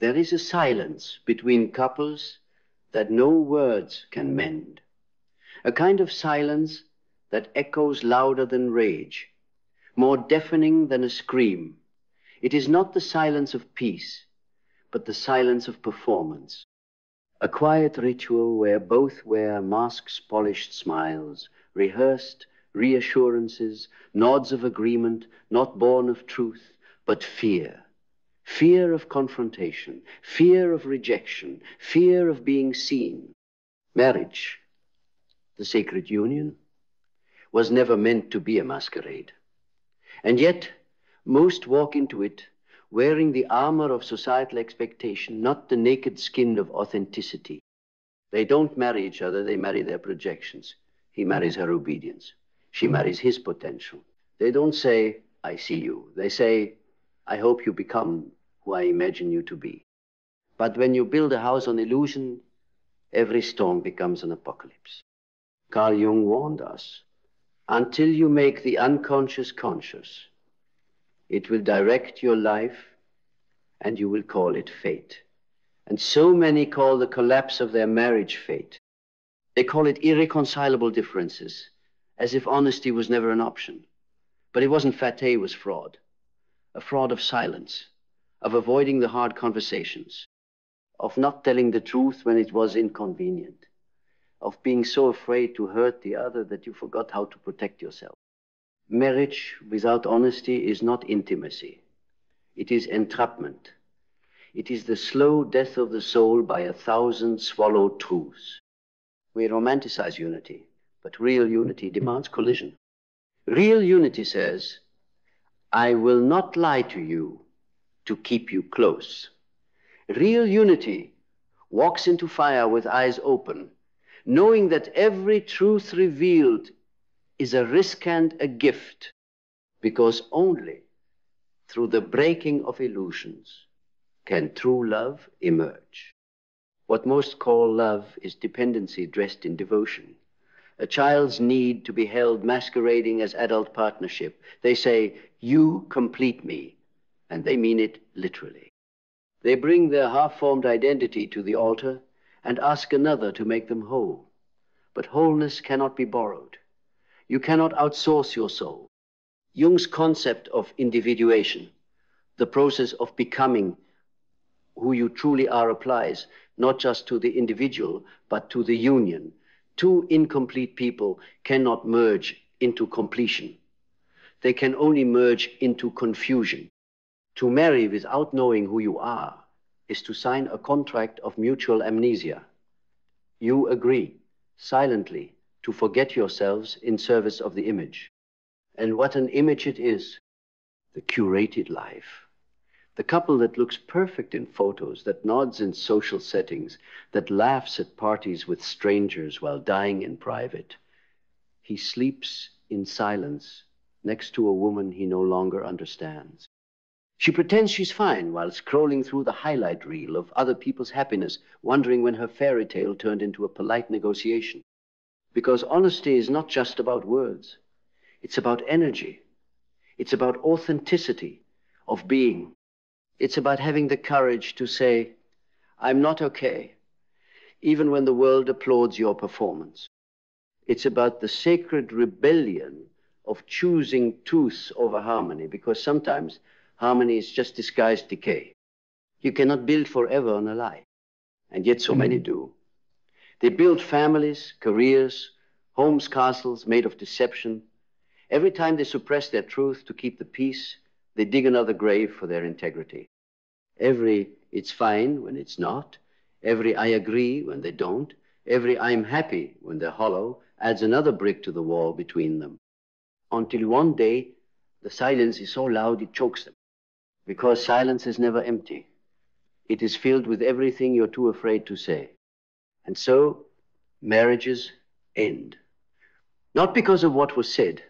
There is a silence between couples that no words can mend. A kind of silence that echoes louder than rage, more deafening than a scream. It is not the silence of peace, but the silence of performance. A quiet ritual where both wear masks, polished smiles, rehearsed reassurances, nods of agreement, not born of truth, but fear. Fear of confrontation, fear of rejection, fear of being seen. Marriage, the sacred union, was never meant to be a masquerade. And yet, most walk into it wearing the armor of societal expectation, not the naked skin of authenticity. They don't marry each other, they marry their projections. He marries her obedience. She marries his potential. They don't say, I see you. They say, I hope you become who I imagine you to be. But when you build a house on illusion, every storm becomes an apocalypse. Carl Jung warned us, until you make the unconscious conscious, it will direct your life and you will call it fate. And so many call the collapse of their marriage fate. They call it irreconcilable differences, as if honesty was never an option. But it wasn't fate, it was fraud. A fraud of silence, of avoiding the hard conversations, of not telling the truth when it was inconvenient, of being so afraid to hurt the other that you forgot how to protect yourself. Marriage without honesty is not intimacy. It is entrapment. It is the slow death of the soul by 1,000 swallowed truths. We romanticize unity, but real unity demands collision. Real unity says, I will not lie to you to keep you close. Real unity walks into fire with eyes open, knowing that every truth revealed is a risk and a gift, because only through the breaking of illusions can true love emerge. What most call love is dependency dressed in devotion. A child's need to be held masquerading as adult partnership. They say, you complete me, and they mean it literally. They bring their half-formed identity to the altar and ask another to make them whole. But wholeness cannot be borrowed. You cannot outsource your soul. Jung's concept of individuation, the process of becoming who you truly are, applies not just to the individual, but to the union. Two incomplete people cannot merge into completion. They can only merge into confusion. To marry without knowing who you are is to sign a contract of mutual amnesia. You agree, silently, to forget yourselves in service of the image. And what an image it is, the curated life. The couple that looks perfect in photos, that nods in social settings, that laughs at parties with strangers while dying in private. He sleeps in silence next to a woman he no longer understands. She pretends she's fine while scrolling through the highlight reel of other people's happiness, wondering when her fairy tale turned into a polite negotiation. Because honesty is not just about words. It's about energy. It's about authenticity of being. It's about having the courage to say, I'm not okay, even when the world applauds your performance. It's about the sacred rebellion of choosing truth over harmony, because sometimes harmony is just disguised decay. You cannot build forever on a lie, and yet so many do. They build families, careers, homes, castles made of deception. Every time they suppress their truth to keep the peace, they dig another grave for their integrity. Every it's fine when it's not, every I agree when they don't, every I'm happy when they're hollow, adds another brick to the wall between them. Until one day, the silence is so loud it chokes them. Because silence is never empty. It is filled with everything you're too afraid to say. And so, marriages end. Not because of what was said,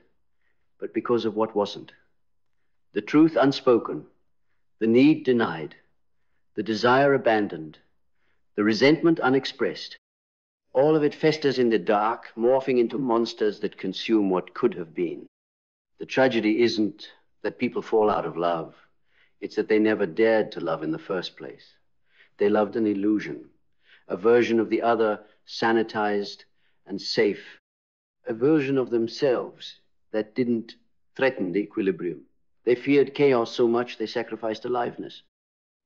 but because of what wasn't. The truth unspoken, the need denied, the desire abandoned, the resentment unexpressed. All of it festers in the dark, morphing into monsters that consume what could have been. The tragedy isn't that people fall out of love. It's that they never dared to love in the first place. They loved an illusion, a version of the other sanitized and safe, a version of themselves that didn't threaten the equilibrium. They feared chaos so much they sacrificed aliveness.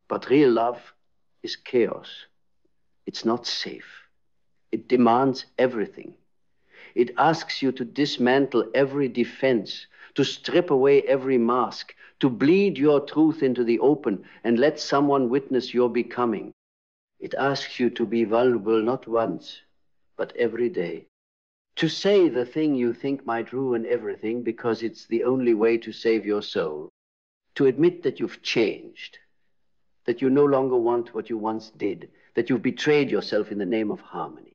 But real love is chaos. It's not safe. It demands everything. It asks you to dismantle every defense, to strip away every mask, to bleed your truth into the open and let someone witness your becoming. It asks you to be vulnerable not once, but every day. To say the thing you think might ruin everything because it's the only way to save your soul. To admit that you've changed, that you no longer want what you once did, that you've betrayed yourself in the name of harmony.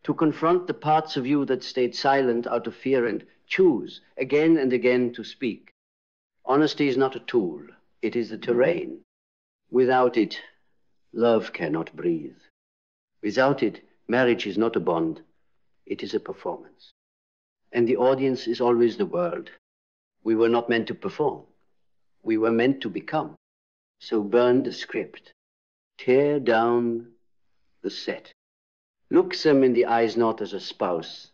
To confront the parts of you that stayed silent out of fear and choose again and again to speak. Honesty is not a tool, it is the terrain. Without it, love cannot breathe. Without it, marriage is not a bond, it is a performance. And the audience is always the world. We were not meant to perform, we were meant to become. So burn the script, tear down the set. Look them in the eyes not as a spouse,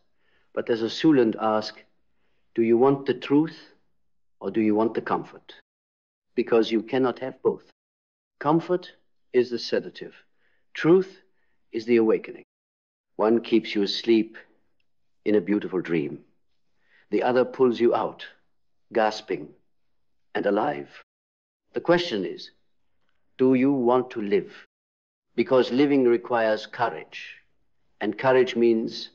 but as a Suland ask, do you want the truth or do you want the comfort? Because you cannot have both. Comfort is the sedative. Truth is the awakening. One keeps you asleep in a beautiful dream. The other pulls you out, gasping and alive. The question is, do you want to live? Because living requires courage. And courage means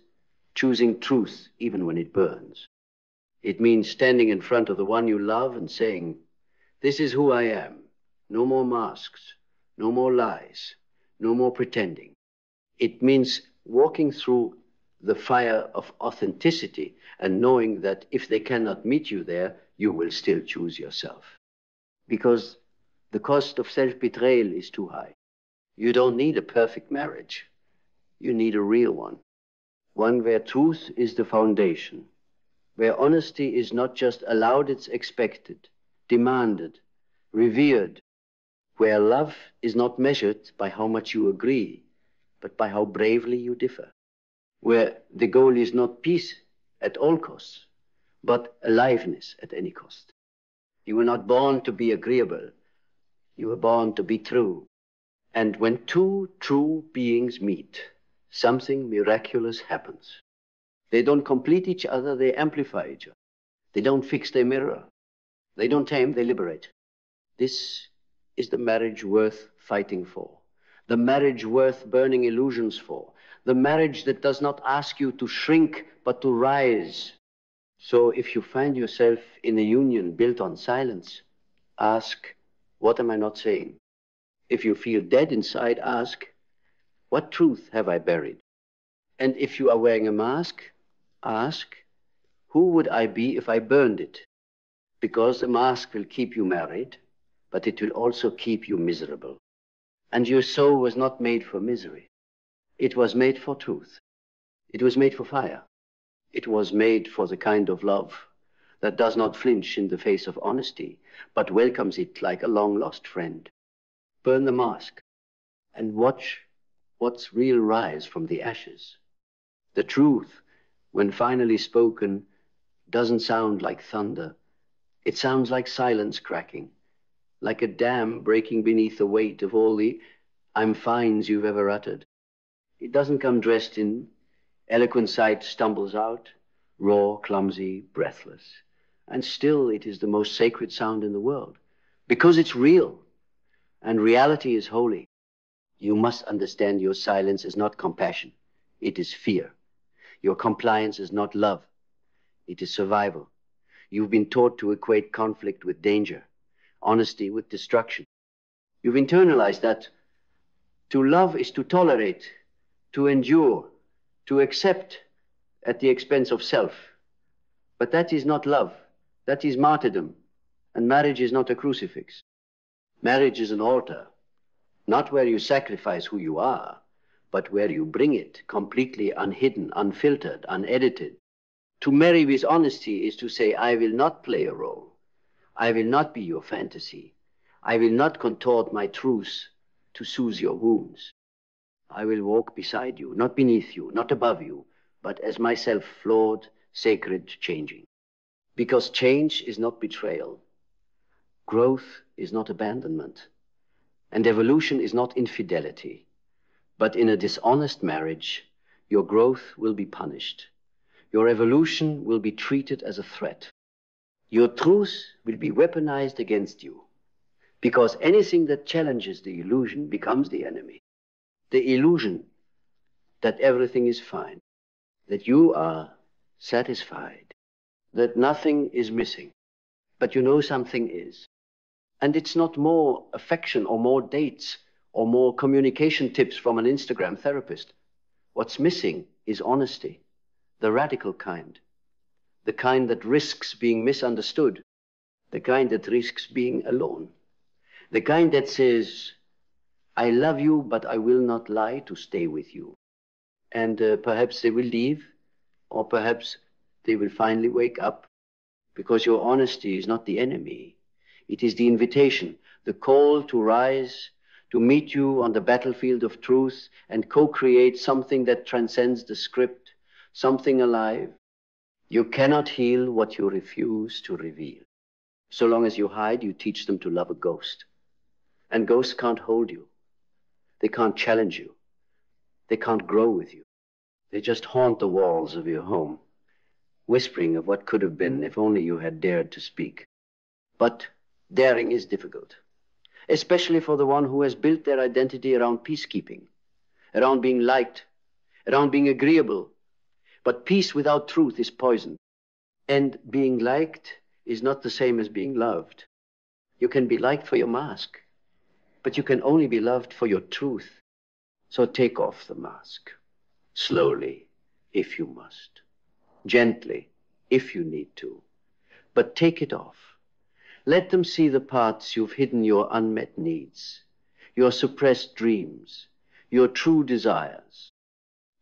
choosing truth even when it burns. It means standing in front of the one you love and saying, this is who I am. No more masks, no more lies, no more pretending. It means walking through the fire of authenticity and knowing that if they cannot meet you there, you will still choose yourself. Because the cost of self-betrayal is too high. You don't need a perfect marriage. You need a real one. One where truth is the foundation, where honesty is not just allowed, it's expected, demanded, revered, where love is not measured by how much you agree, but by how bravely you differ, where the goal is not peace at all costs, but aliveness at any cost. You were not born to be agreeable. You were born to be true. And when two true beings meet, something miraculous happens. They don't complete each other, they amplify each other. They don't fix their mirror. They don't tame, they liberate. This is the marriage worth fighting for. The marriage worth burning illusions for. The marriage that does not ask you to shrink, but to rise. So if you find yourself in a union built on silence, ask, what am I not saying? If you feel dead inside, ask, what truth have I buried? And if you are wearing a mask, ask, who would I be if I burned it? Because the mask will keep you married, but it will also keep you miserable. And your soul was not made for misery. It was made for truth. It was made for fire. It was made for the kind of love that does not flinch in the face of honesty, but welcomes it like a long-lost friend. Burn the mask and watch what's real rise from the ashes. The truth, when finally spoken, doesn't sound like thunder. It sounds like silence cracking, like a dam breaking beneath the weight of all the I'm fines you've ever uttered. It doesn't come dressed in eloquent sight, stumbles out, raw, clumsy, breathless. And still it is the most sacred sound in the world, because it's real, and reality is holy. You must understand your silence is not compassion, it is fear. Your compliance is not love, it is survival. You've been taught to equate conflict with danger, honesty with destruction. You've internalized that to love is to tolerate, to endure, to accept at the expense of self. But that is not love, that is martyrdom, and marriage is not a crucifix. Marriage is an altar, not where you sacrifice who you are, but where you bring it completely unhidden, unfiltered, unedited. To marry with honesty is to say, I will not play a role. I will not be your fantasy. I will not contort my truth to soothe your wounds. I will walk beside you, not beneath you, not above you, but as myself, flawed, sacred, changing. Because change is not betrayal. Growth is not abandonment. And evolution is not infidelity. But in a dishonest marriage, your growth will be punished. Your evolution will be treated as a threat. Your truth will be weaponized against you. Because anything that challenges the illusion becomes the enemy. The illusion that everything is fine, that you are satisfied, that nothing is missing, but you know something is. And it's not more affection or more dates or more communication tips from an Instagram therapist. What's missing is honesty, the radical kind, the kind that risks being misunderstood, the kind that risks being alone, the kind that says, I love you, but I will not lie to stay with you. And perhaps they will leave, or perhaps they will finally wake up, because your honesty is not the enemy. It is the invitation, the call to rise, to meet you on the battlefield of truth and co-create something that transcends the script, something alive. You cannot heal what you refuse to reveal. So long as you hide, you teach them to love a ghost. And ghosts can't hold you. They can't challenge you. They can't grow with you. They just haunt the walls of your home, whispering of what could have been if only you had dared to speak. But daring is difficult, especially for the one who has built their identity around peacekeeping, around being liked, around being agreeable. But peace without truth is poison. And being liked is not the same as being loved. You can be liked for your mask, but you can only be loved for your truth. So take off the mask. Slowly, if you must. Gently, if you need to. But take it off. Let them see the parts you've hidden, your unmet needs, your suppressed dreams, your true desires.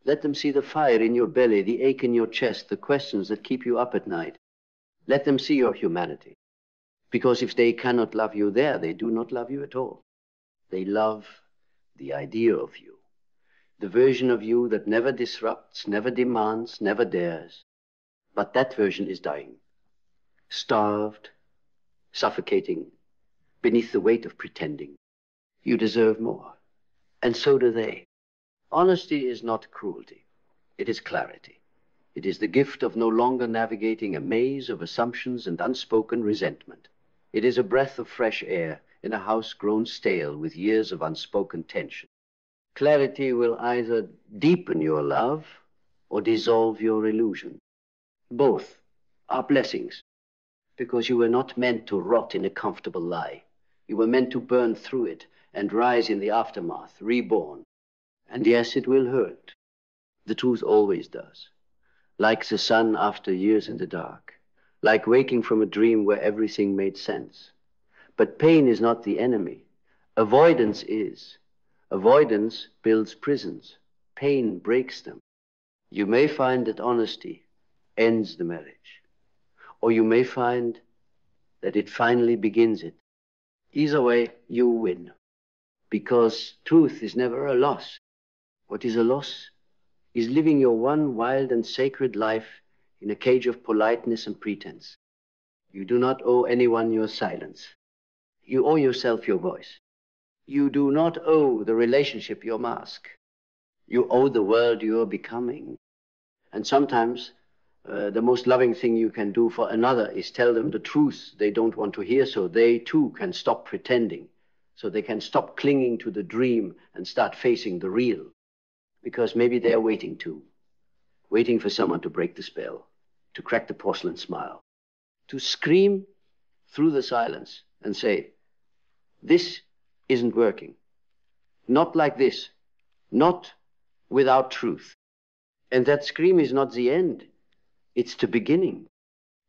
Let them see the fire in your belly, the ache in your chest, the questions that keep you up at night. Let them see your humanity. Because if they cannot love you there, they do not love you at all. They love the idea of you. The version of you that never disrupts, never demands, never dares. But that version is dying, starved, suffocating, beneath the weight of pretending. You deserve more, and so do they. Honesty is not cruelty. It is clarity. It is the gift of no longer navigating a maze of assumptions and unspoken resentment. It is a breath of fresh air in a house grown stale with years of unspoken tension. Clarity will either deepen your love or dissolve your illusion. Both are blessings, because you were not meant to rot in a comfortable lie. You were meant to burn through it and rise in the aftermath, reborn. And yes, it will hurt. The truth always does. Like the sun after years in the dark. Like waking from a dream where everything made sense. But pain is not the enemy. Avoidance is. Avoidance builds prisons. Pain breaks them. You may find that honesty ends the marriage. Or you may find that it finally begins it. Either way, you win. Because truth is never a loss. What is a loss is living your one wild and sacred life in a cage of politeness and pretense. You do not owe anyone your silence. You owe yourself your voice. You do not owe the relationship your mask. You owe the world you're becoming. And sometimes the most loving thing you can do for another is tell them the truth they don't want to hear, so they too can stop pretending, so they can stop clinging to the dream and start facing the real. Because maybe they're waiting too, waiting for someone to break the spell, to crack the porcelain smile, to scream through the silence and say, this isn't working. Not like this. Not without truth. And that scream is not the end. It's the beginning.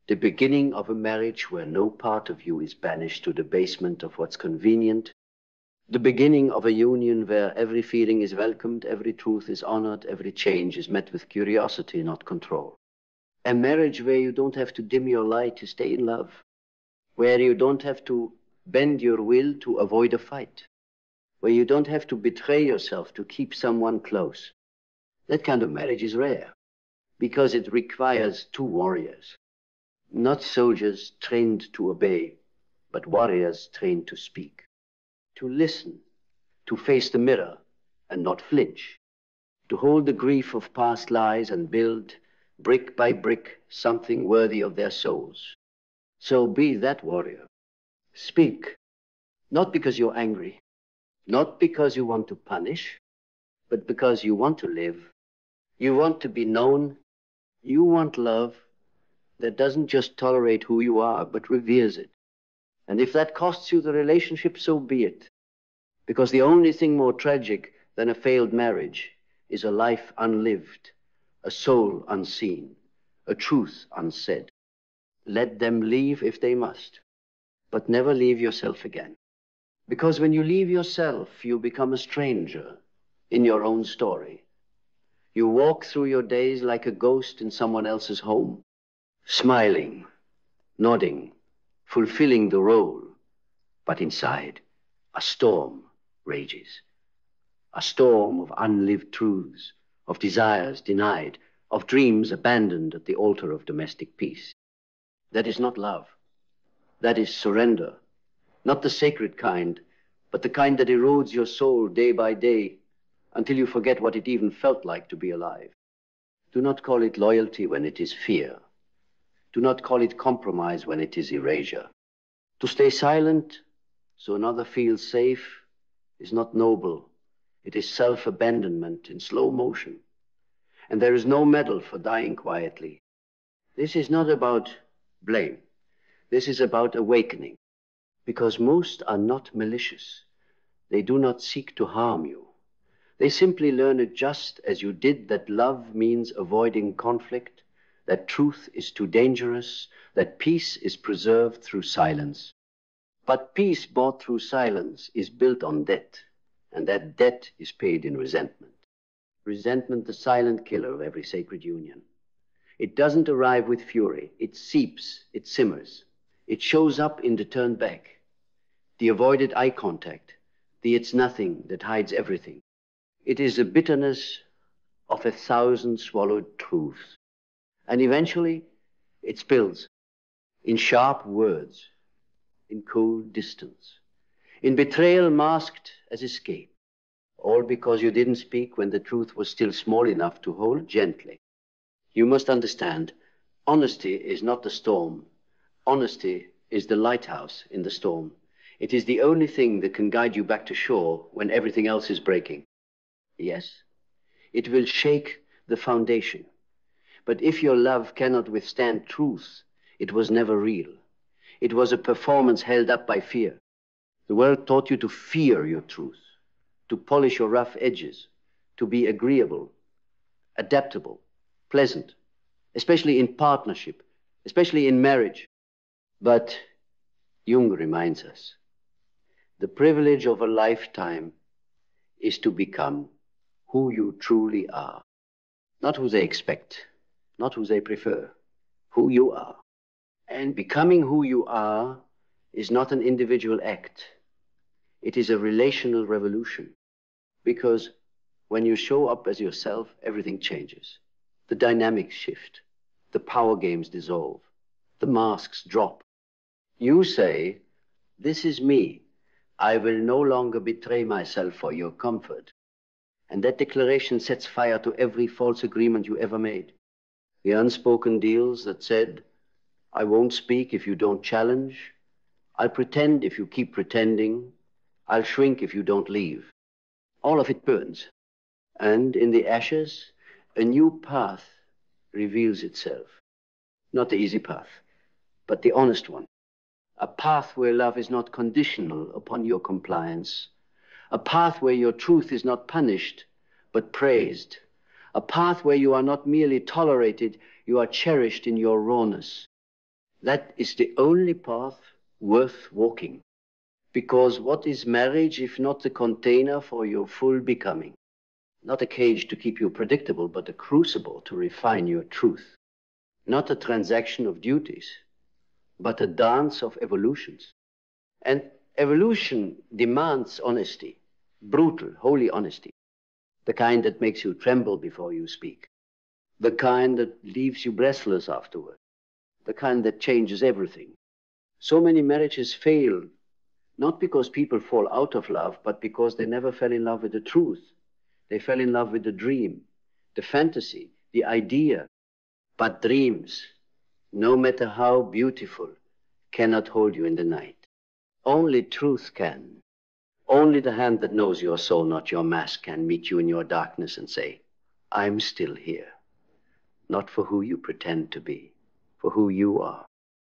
The beginning of a marriage where no part of you is banished to the basement of what's convenient. The beginning of a union where every feeling is welcomed, every truth is honored, every change is met with curiosity, not control. A marriage where you don't have to dim your light to stay in love. Where you don't have to bend your will to avoid a fight. where you don't have to betray yourself to keep someone close. That kind of marriage is rare, because it requires two warriors, not soldiers trained to obey, but warriors trained to speak, to listen, to face the mirror and not flinch, to hold the grief of past lies and build, brick by brick, something worthy of their souls. So be that warrior. Speak, not because you're angry, not because you want to punish, but because you want to live. You want to be known. You want love that doesn't just tolerate who you are, but reveres it. And if that costs you the relationship, so be it. Because the only thing more tragic than a failed marriage is a life unlived, a soul unseen, a truth unsaid. Let them leave if they must, but never leave yourself again. Because when you leave yourself, you become a stranger in your own story. You walk through your days like a ghost in someone else's home, smiling, nodding, fulfilling the role, but inside, a storm rages. A storm of unlived truths, of desires denied, of dreams abandoned at the altar of domestic peace. That is not love. That is surrender. Not the sacred kind, but the kind that erodes your soul day by day until you forget what it even felt like to be alive. Do not call it loyalty when it is fear. Do not call it compromise when it is erasure. To stay silent so another feels safe is not noble. It is self-abandonment in slow motion. And there is no medal for dying quietly. This is not about blame. This is about awakening. Because most are not malicious. They do not seek to harm you. They simply learn it just as you did, that love means avoiding conflict, that truth is too dangerous, that peace is preserved through silence. But peace bought through silence is built on debt, and that debt is paid in resentment. Resentment, the silent killer of every sacred union. It doesn't arrive with fury. It seeps, it simmers. It shows up in the turn back, the avoided eye contact, the it's nothing that hides everything. It is the bitterness of 1,000 swallowed truths. And eventually, it spills in sharp words, in cold distance, in betrayal masked as escape, all because you didn't speak when the truth was still small enough to hold gently. You must understand, honesty is not the storm. Honesty is the lighthouse in the storm. It is the only thing that can guide you back to shore when everything else is breaking. Yes, it will shake the foundation. But if your love cannot withstand truth, it was never real. It was a performance held up by fear. The world taught you to fear your truth, to polish your rough edges, to be agreeable, adaptable, pleasant, especially in partnership, especially in marriage. But Jung reminds us, the privilege of a lifetime is to become who you truly are. Not who they expect, not who they prefer, who you are. And becoming who you are is not an individual act. It is a relational revolution. Because when you show up as yourself, everything changes. The dynamics shift. The power games dissolve. The masks drop. You say, this is me. I will no longer betray myself for your comfort. And that declaration sets fire to every false agreement you ever made. The unspoken deals that said, I won't speak if you don't challenge. I'll pretend if you keep pretending. I'll shrink if you don't leave. All of it burns. And in the ashes, a new path reveals itself. Not the easy path, but the honest one. A path where love is not conditional upon your compliance. A path where your truth is not punished, but praised. A path where you are not merely tolerated, you are cherished in your rawness. That is the only path worth walking. Because what is marriage if not the container for your full becoming? Not a cage to keep you predictable, but a crucible to refine your truth. Not a transaction of duties, but a dance of evolutions. And evolution demands honesty. brutal, holy honesty, the kind that makes you tremble before you speak, the kind that leaves you breathless afterward, the kind that changes everything. So many marriages fail, not because people fall out of love, but because they never fell in love with the truth. They fell in love with the dream, the fantasy, the idea. But dreams, no matter how beautiful, cannot hold you in the night. Only truth can. Only the hand that knows your soul, not your mask, can meet you in your darkness and say, I'm still here. Not for who you pretend to be, for who you are.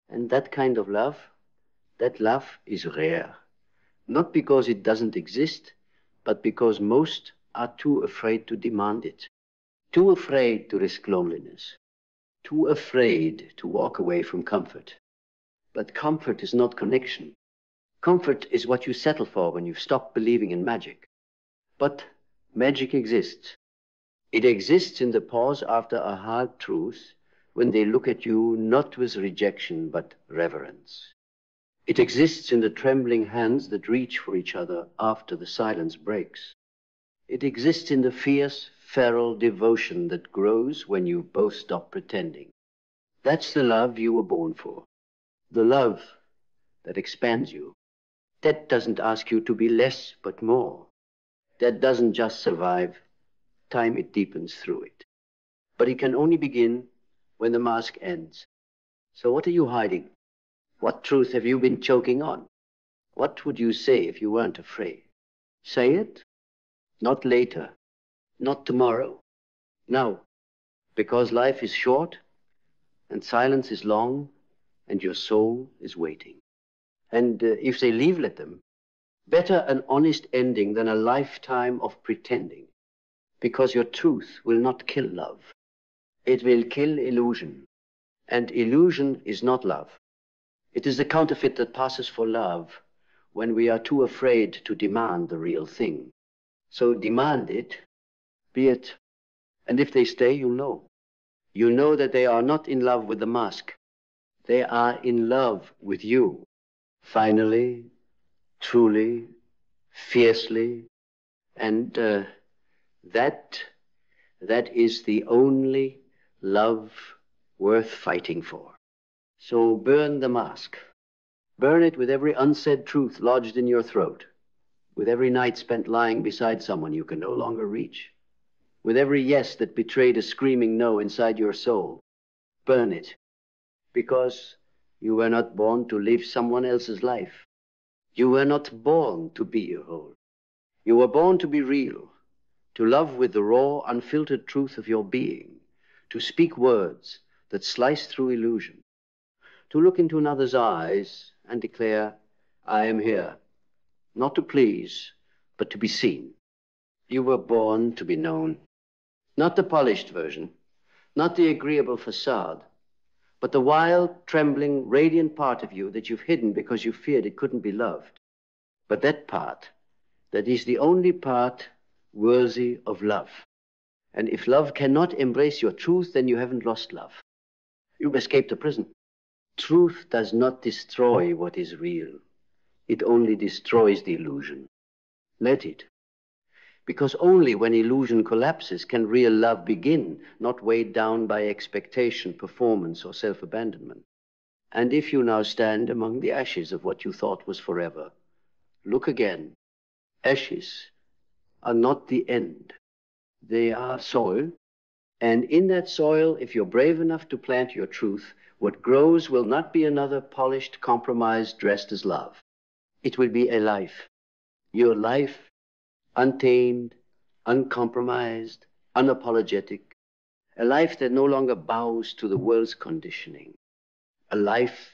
And that kind of love, that love is rare. Not because it doesn't exist, but because most are too afraid to demand it. Too afraid to risk loneliness. Too afraid to walk away from comfort. But comfort is not connection. Comfort is what you settle for when you've stopped believing in magic. But magic exists. It exists in the pause after a hard truth, when they look at you not with rejection but reverence. It exists in the trembling hands that reach for each other after the silence breaks. It exists in the fierce, feral devotion that grows when you both stop pretending. That's the love you were born for. The love that expands you. That doesn't ask you to be less but more. That doesn't just survive. Time it deepens through it. But it can only begin when the mask ends. So what are you hiding? What truth have you been choking on? What would you say if you weren't afraid? Say it. Not later. Not tomorrow. Now. Because life is short, and silence is long, and your soul is waiting. And if they leave, let them. Better an honest ending than a lifetime of pretending. Because your truth will not kill love. It will kill illusion. And illusion is not love. It is the counterfeit that passes for love when we are too afraid to demand the real thing. So demand it, be it. And if they stay, you'll know. You know that they are not in love with the mask. They are in love with you. Finally, truly, fiercely. And that is the only love worth fighting for. So burn the mask. Burn it with every unsaid truth lodged in your throat, with every night spent lying beside someone you can no longer reach, with every yes that betrayed a screaming no inside your soul. Burn it, because you were not born to live someone else's life. You were not born to be a whole. You were born to be real, to love with the raw, unfiltered truth of your being, to speak words that slice through illusion, to look into another's eyes and declare, I am here, not to please, but to be seen. You were born to be known, not the polished version, not the agreeable facade, but the wild, trembling, radiant part of you that you've hidden because you feared it couldn't be loved. But that part, that is the only part worthy of love. And if love cannot embrace your truth, then you haven't lost love. You've escaped a prison. Truth does not destroy what is real. It only destroys the illusion. Let it. Because only when illusion collapses can real love begin, not weighed down by expectation, performance, or self-abandonment. And if you now stand among the ashes of what you thought was forever, look again. Ashes are not the end. They are soil. And in that soil, if you're brave enough to plant your truth, what grows will not be another polished compromise dressed as love. It will be a life. Your life, untamed, uncompromised, unapologetic. A life that no longer bows to the world's conditioning. A life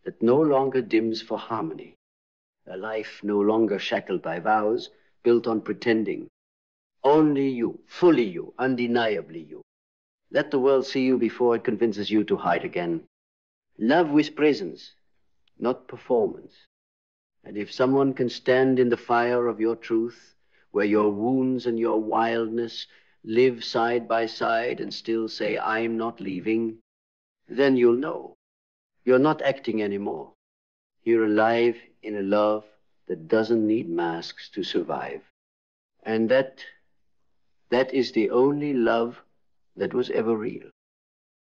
that no longer dims for harmony. A life no longer shackled by vows, built on pretending. Only you, fully you, undeniably you. Let the world see you before it convinces you to hide again. Love with presence, not performance. And if someone can stand in the fire of your truth, where your wounds and your wildness live side by side and still say, I'm not leaving, then you'll know. You're not acting anymore. You're alive in a love that doesn't need masks to survive. And that is the only love that was ever real.